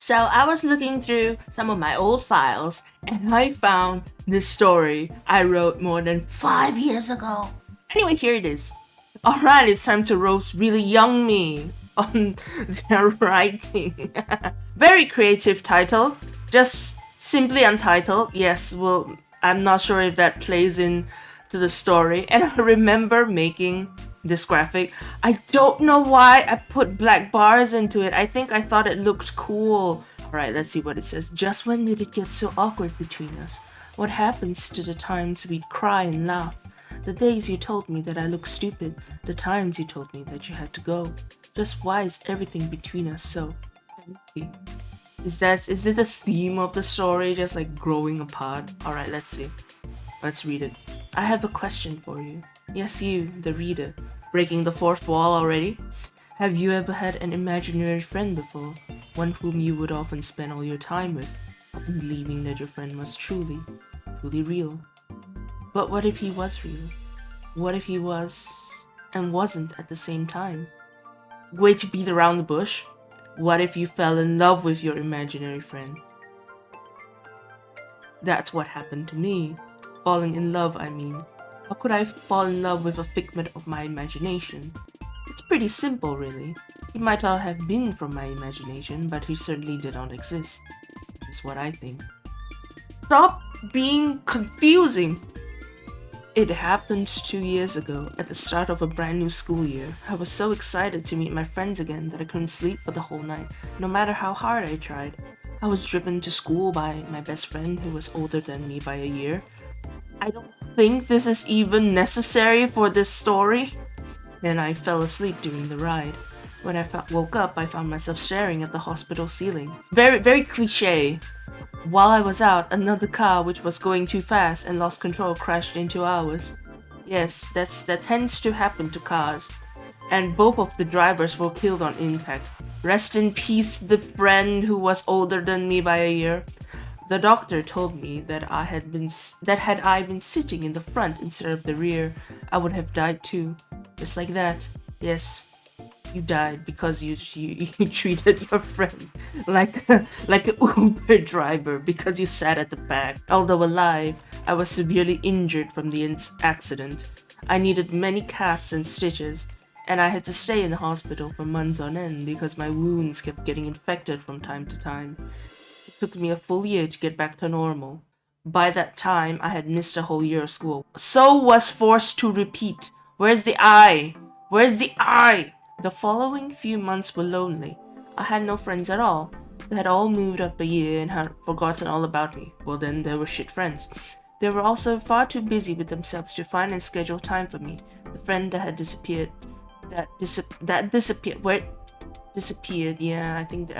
So I was looking through some of my old files and I found this story I wrote more than 5 years ago. Anyway, here it is. Alright, it's time to roast really young me on their writing. Very creative title, just simply untitled. Yes, well, I'm not sure if that plays into the story. And I remember making this graphic. I don't know why I put black bars into it. I think I thought it looked cool. Alright, let's see what it says. Just when did it get so awkward between us? What happens to the times we'd cry and laugh? The days you told me that I looked stupid. The times you told me that you had to go. Just why is everything between us so empty? Is it the theme of the story, just like growing apart? Alright, let's see. Let's read it. I have a question for you. Yes, you, the reader. Breaking the fourth wall already? Have you ever had an imaginary friend before? One whom you would often spend all your time with, often believing that your friend was truly real. But what if he was real? What if he was and wasn't at the same time? Way to beat around the bush. What if you fell in love with your imaginary friend? That's what happened to me. Falling in love, I mean. How could I fall in love with a figment of my imagination? It's pretty simple, really. He might all have been from my imagination, but he certainly did not exist. Is what I think. Stop being confusing! It happened 2 years ago, at the start of a brand new school year. I was so excited to meet my friends again that I couldn't sleep for the whole night, no matter how hard I tried. I was driven to school by my best friend who was older than me by a year. I don't think this is even necessary for this story. And I fell asleep during the ride. When I woke up, I found myself staring at the hospital ceiling. Very, very cliche. While I was out, another car which was going too fast and lost control crashed into ours. Yes, that tends to happen to cars. And both of the drivers were killed on impact. Rest in peace, the friend who was older than me by a year. The doctor told me that had I been sitting in the front instead of the rear, I would have died too. Just like that. Yes, you died because you treated your friend like an Uber driver because you sat at the back. Although alive, I was severely injured from the accident. I needed many casts and stitches, and I had to stay in the hospital for months on end because my wounds kept getting infected from time to time. It took me a full year to get back to normal. By that time, I had missed a whole year of school. So was forced to repeat. Where's the I? Where's the I? The following few months were lonely. I had no friends at all. They had all moved up a year and had forgotten all about me. Well, then they were shit friends. They were also far too busy with themselves to find and schedule time for me. The friend that had disappeared. Disappeared. Yeah, I think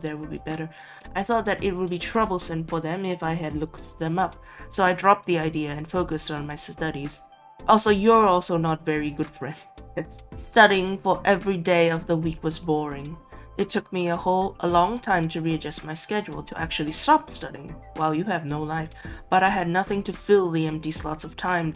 there would be better. I thought that it would be troublesome for them if I had looked them up, so I dropped the idea and focused on my studies. Also, you're also not very good friend. Studying for every day of the week was boring. It took me a long time to readjust my schedule to actually stop studying. Wow, you have no life. But I had nothing to fill the empty slots of time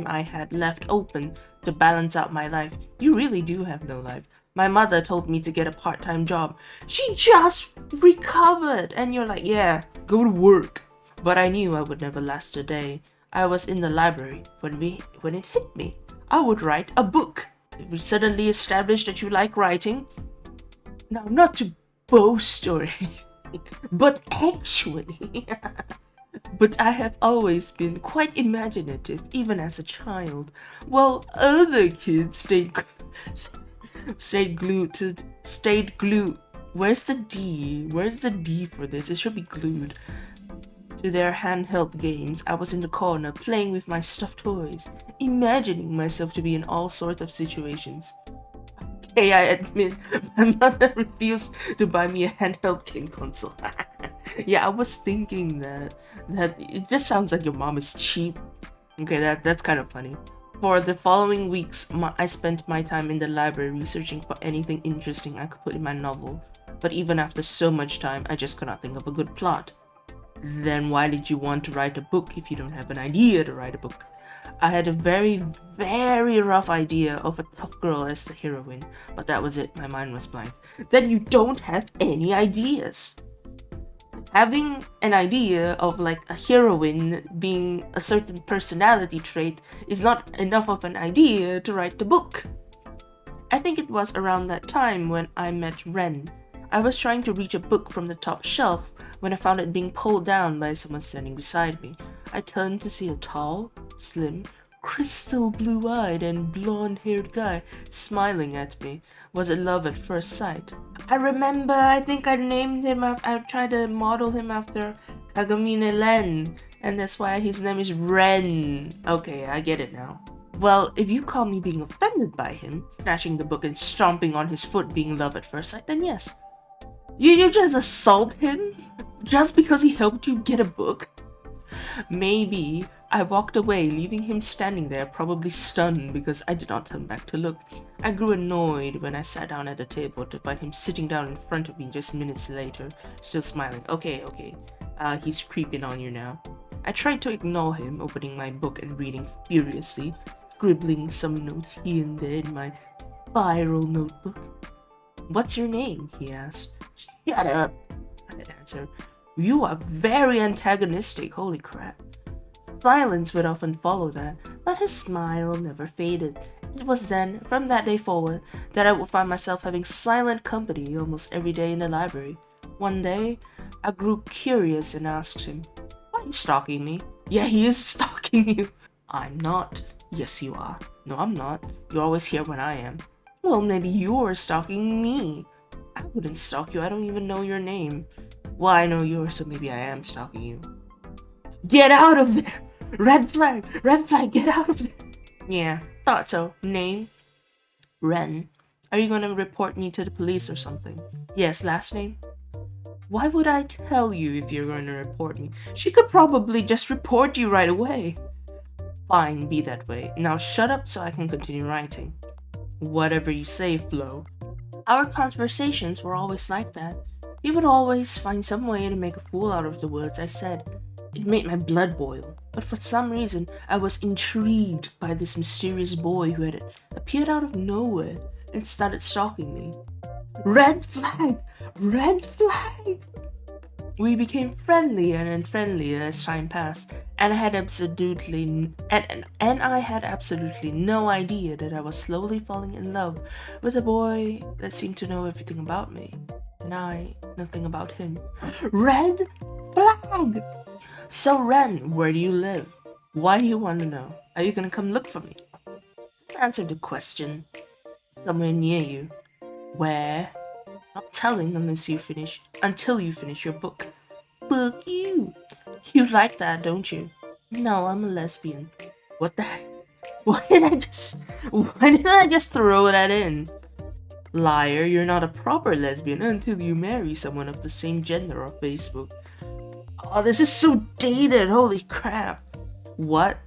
I had left open to balance out my life. You really do have no life. My mother told me to get a part-time job. She just recovered! And you're like, yeah, go to work. But I knew I would never last a day. I was in the library when it hit me. I would write a book. It would suddenly establish that you like writing. Now, not to boast or anything, but actually... But I have always been quite imaginative, even as a child. While other kids stayed glued. Where's the D? Where's the D for this? It should be glued to their handheld games. I was in the corner playing with my stuffed toys, imagining myself to be in all sorts of situations. Okay, I admit, my mother refused to buy me a handheld game console. Yeah, I was thinking that it just sounds like your mom is cheap. Okay, that's kind of funny. For the following weeks, I spent my time in the library researching for anything interesting I could put in my novel. But even after so much time, I just could not think of a good plot. Then why did you want to write a book if you don't have an idea to write a book? I had a very, very rough idea of a tough girl as the heroine, but that was it. My mind was blank. Then you don't have any ideas. Having an idea of like a heroine being a certain personality trait is not enough of an idea to write the book. I think it was around that time when I met Ren. I was trying to reach a book from the top shelf when I found it being pulled down by someone standing beside me. I turned to see a tall, slim, crystal blue-eyed and blonde-haired guy smiling at me. Was it love at first sight? I remember, I think I named him, I tried to model him after Kagamine Len, and that's why his name is Ren. Okay, I get it now. Well, if you call me being offended by him, snatching the book and stomping on his foot being love at first sight, then yes. You just assault him? Just because he helped you get a book? Maybe I walked away, leaving him standing there, probably stunned because I did not turn back to look. I grew annoyed when I sat down at the table to find him sitting down in front of me just minutes later, still smiling. Okay, he's creeping on you now. I tried to ignore him, opening my book and reading furiously, scribbling some notes here and there in my spiral notebook. What's your name? He asked. Shut up, I had answered. You are very antagonistic, holy crap. Silence would often follow that, but his smile never faded. It was then, from that day forward, that I would find myself having silent company almost every day in the library. One day, I grew curious and asked him, "Why are you stalking me?" "Yeah, he is stalking you." "I'm not." "Yes, you are." "No, I'm not. You're always here when I am." "Well, maybe you're stalking me." "I wouldn't stalk you. I don't even know your name." "Well, I know yours, so maybe I am stalking you." "Get out of there! Red flag! Red flag! Get out of there!" "Yeah, thought so. Name?" "Ren." "Are you gonna report me to the police or something?" "Yes, last name?" "Why would I tell you if you're going to report me? She could probably just report you right away." "Fine, be that way. Now shut up so I can continue writing." "Whatever you say, Flo." Our conversations were always like that. He would always find some way to make a fool out of the words I said. It made my blood boil, but for some reason I was intrigued by this mysterious boy who had appeared out of nowhere and started stalking me. Red flag! Red flag! We became friendlier and friendlier as time passed, and I had absolutely no idea that I was slowly falling in love with a boy that seemed to know everything about me, and I nothing about him. Red flag! "So Ren, where do you live?" "Why do you want to know? Are you gonna come look for me?" "Just answer the question." "Somewhere near you." "Where?" "Not telling until you finish your book." "Fuck you." "You like that, don't you?" "No, I'm a lesbian." "What the heck? Why did I just throw that in?" "Liar, you're not a proper lesbian until you marry someone of the same gender on Facebook." "Oh, this is so dated, holy crap." "What?"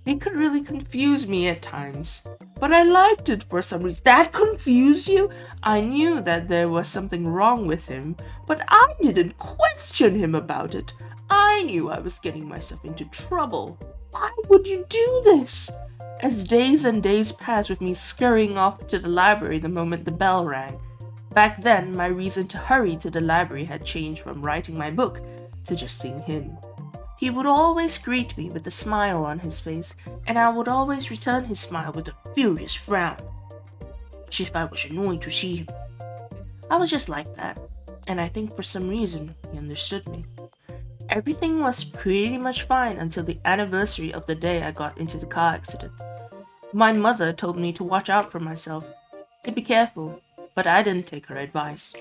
It could really confuse me at times, but I liked it for some reason. That confused you? I knew that there was something wrong with him, but I didn't question him about it. I knew I was getting myself into trouble. Why would you do this? As days and days passed with me scurrying off to the library the moment the bell rang. Back then, my reason to hurry to the library had changed from writing my book to just seeing him. He would always greet me with a smile on his face, and I would always return his smile with a furious frown. As if I was annoyed to see him. I was just like that, and I think for some reason he understood me. Everything was pretty much fine until the anniversary of the day I got into the car accident. My mother told me to watch out for myself, to be careful, but I didn't take her advice.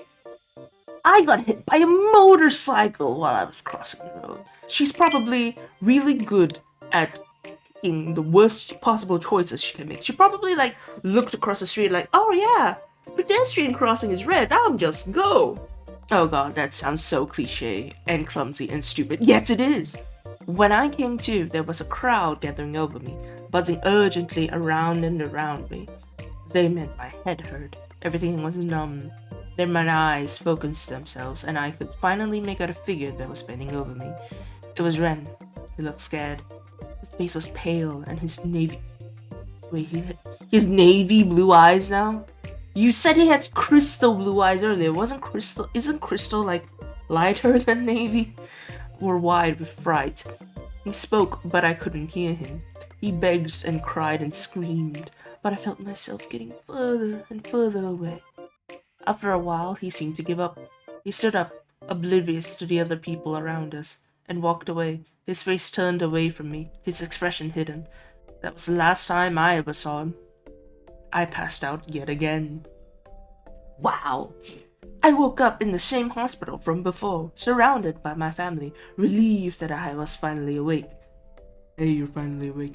I got hit by a motorcycle while I was crossing the road. She's probably really good at picking the worst possible choices she can make. She probably looked across the street like, "Oh yeah, the pedestrian crossing is red, I'll just go." Oh god, that sounds so cliche and clumsy and stupid. Yes, it is. When I came to, there was a crowd gathering over me, buzzing urgently around and around me. They meant my head hurt. Everything was numb. Then my eyes focused themselves, and I could finally make out a figure that was bending over me. It was Ren. He looked scared. His face was pale and his navy blue eyes now? You said he had crystal blue eyes earlier. Isn't crystal like lighter than navy? Were wide with fright. He spoke, but I couldn't hear him. He begged and cried and screamed, but I felt myself getting further and further away. After a while, he seemed to give up. He stood up, oblivious to the other people around us, and walked away, his face turned away from me, his expression hidden. That was the last time I ever saw him. I passed out yet again. Wow! I woke up in the same hospital from before, surrounded by my family, relieved that I was finally awake. Hey, you're finally awake.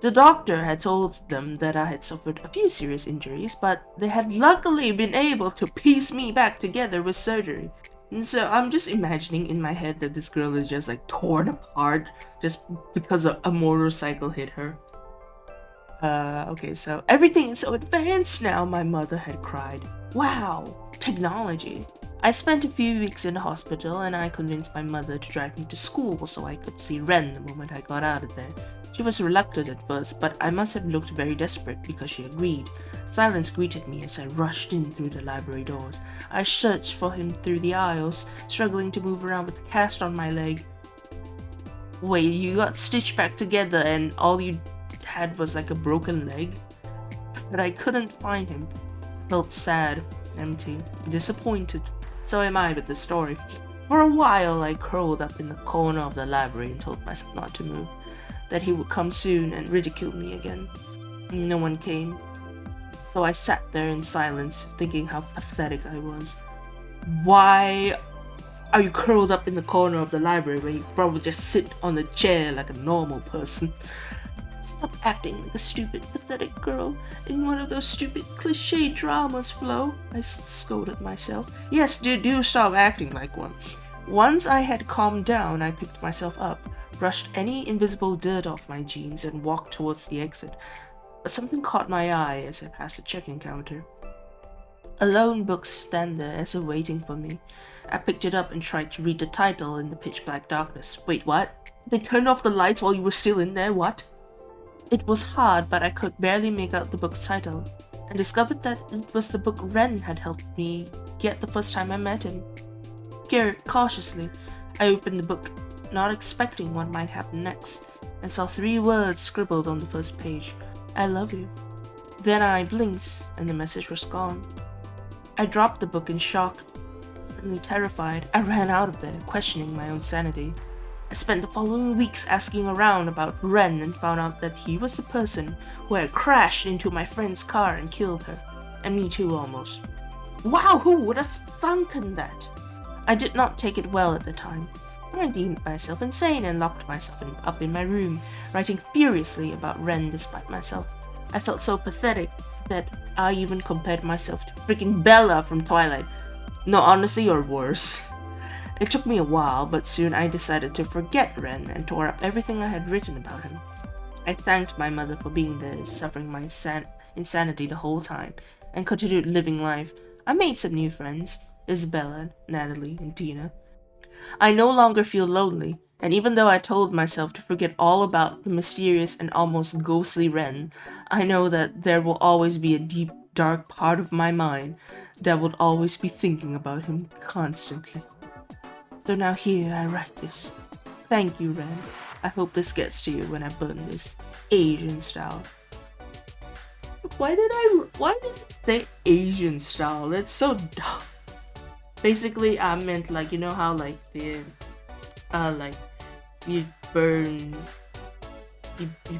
The doctor had told them that I had suffered a few serious injuries, but they had luckily been able to piece me back together with surgery. And so I'm just imagining in my head that this girl is just like torn apart just because a motorcycle hit her. Okay, so everything is so advanced now, my mother had cried. Wow, technology. I spent a few weeks in the hospital and I convinced my mother to drive me to school so I could see Ren the moment I got out of there. She was reluctant at first, but I must have looked very desperate because she agreed. Silence greeted me as I rushed in through the library doors. I searched for him through the aisles, struggling to move around with a cast on my leg. Wait, you got stitched back together and all you had was like a broken leg? But I couldn't find him. Felt sad, empty, disappointed. So am I with the story. For a while I curled up in the corner of the library and told myself not to move, that he would come soon and ridicule me again. No one came. So I sat there in silence, thinking how pathetic I was. Why are you curled up in the corner of the library when you could probably just sit on a chair like a normal person? Stop acting like a stupid, pathetic girl in one of those stupid cliché dramas, Flo. I scolded myself. Yes, do stop acting like one. Once I had calmed down, I picked myself up, brushed any invisible dirt off my jeans, and walked towards the exit. But something caught my eye as I passed the check-in counter. A lone book stand there as if waiting for me. I picked it up and tried to read the title in the pitch-black darkness. Wait, what? They turned off the lights while you were still in there? What? It was hard, but I could barely make out the book's title, and discovered that it was the book Ren had helped me get the first time I met him. Cautiously, I opened the book, not expecting what might happen next, and saw 3 words scribbled on the first page. I love you. Then I blinked, and the message was gone. I dropped the book in shock. Suddenly terrified, I ran out of there, questioning my own sanity. I spent the following weeks asking around about Ren and found out that he was the person who had crashed into my friend's car and killed her. And me too, almost. Wow, who would have thunken that? I did not take it well at the time. I deemed myself insane and locked myself up in my room, writing furiously about Ren despite myself. I felt so pathetic that I even compared myself to freaking Bella from Twilight. No, honestly, or worse. It took me a while, but soon I decided to forget Ren and tore up everything I had written about him. I thanked my mother for being there, suffering my insanity the whole time, and continued living life. I made some new friends, Isabella, Natalie, and Tina. I no longer feel lonely, and even though I told myself to forget all about the mysterious and almost ghostly Ren, I know that there will always be a deep, dark part of my mind that will always be thinking about him constantly. So now here I write this. Thank you, Ren. I hope this gets to you when I burn this, Asian style. Why did it say Asian style? That's so dumb. Basically, I meant like, you know how like like you burn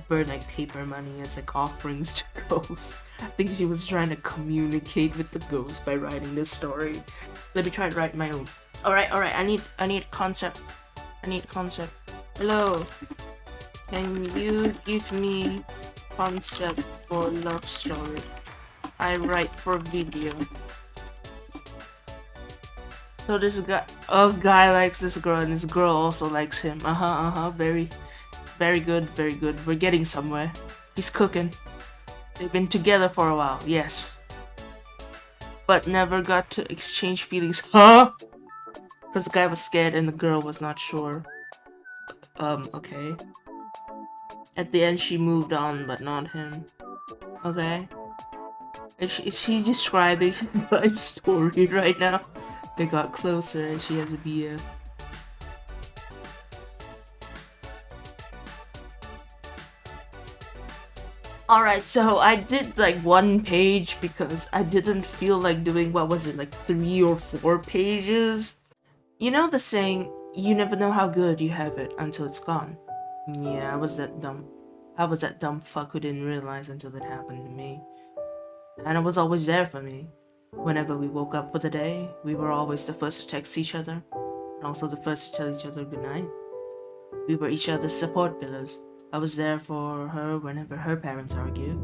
like paper money as like offerings to ghosts. I think she was trying to communicate with the ghost by writing this story. Let me try to write my own. Alright, I need concept. Hello. Can you give me concept for love story? I write for video. So this guy likes this girl and this girl also likes him. Very good. We're getting somewhere. He's cooking. They've been together for a while, yes. But never got to exchange feelings. Huh? Because the guy was scared and the girl was not sure. Okay. At the end, she moved on, but not him. Okay? Is she describing his life story right now? They got closer and she has a BF. Alright, so I did like 1 page because I didn't feel like doing, what was it, like 3 or 4 pages? You know the saying, you never know how good you have it until it's gone. Yeah, I was that dumb. I was that dumb fuck who didn't realize until it happened to me. Anna was always there for me. Whenever we woke up for the day, we were always the first to text each other, and also the first to tell each other goodnight. We were each other's support pillars. I was there for her whenever her parents argued,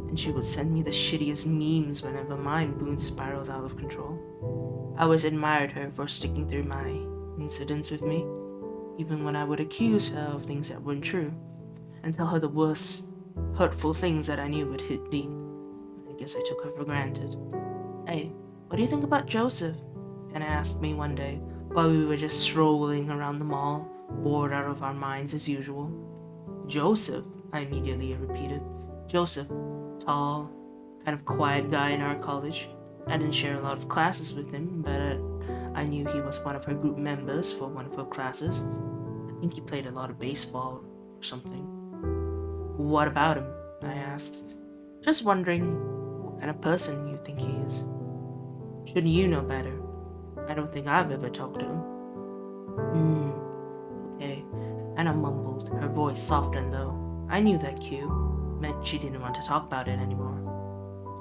and she would send me the shittiest memes whenever my mood spiraled out of control. I always admired her for sticking through my incidents with me, even when I would accuse her of things that weren't true, and tell her the worst, hurtful things that I knew would hit deep. I guess I took her for granted. Hey, what do you think about Joseph? Anna asked me one day while we were just strolling around the mall, bored out of our minds as usual. Joseph, I immediately repeated. Joseph, tall, kind of quiet guy in our college. I didn't share a lot of classes with him, but I knew he was one of her group members for one of her classes. I think he played a lot of baseball or something. What about him? I asked. Just wondering what kind of person you think he is. Shouldn't you know better? I don't think I've ever talked to him. Okay. Anna mumbled, her voice soft and low. I knew that cue meant she didn't want to talk about it anymore.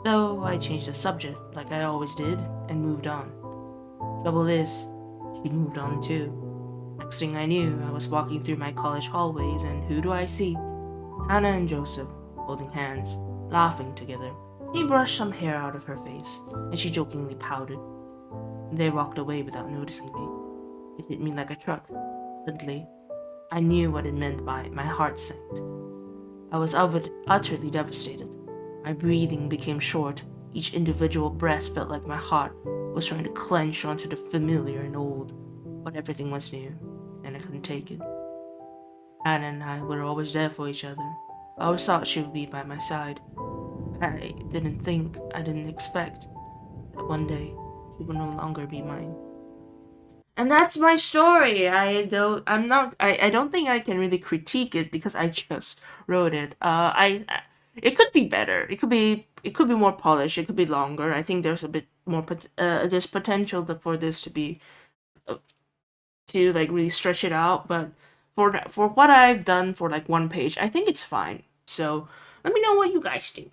So I changed the subject, like I always did, and moved on. Trouble is, she moved on too. Next thing I knew, I was walking through my college hallways, and who do I see? Hannah and Joseph, holding hands, laughing together. He brushed some hair out of her face, and she jokingly pouted. They walked away without noticing me. It hit me like a truck. Suddenly, I knew what it meant by my heart sank. I was utterly devastated. My breathing became short. Each individual breath felt like my heart was trying to clench onto the familiar and old, but everything was new, and I couldn't take it. Anna and I were always there for each other. I always thought she would be by my side. I didn't expect that one day she would no longer be mine. And that's my story. I don't think I can really critique it because I just wrote it. It could be better. It could be more polished. It could be longer. I think there's a bit more there's potential for this to be to like really stretch it out, but for what I've done for like 1 page, I think it's fine. So, let me know what you guys think.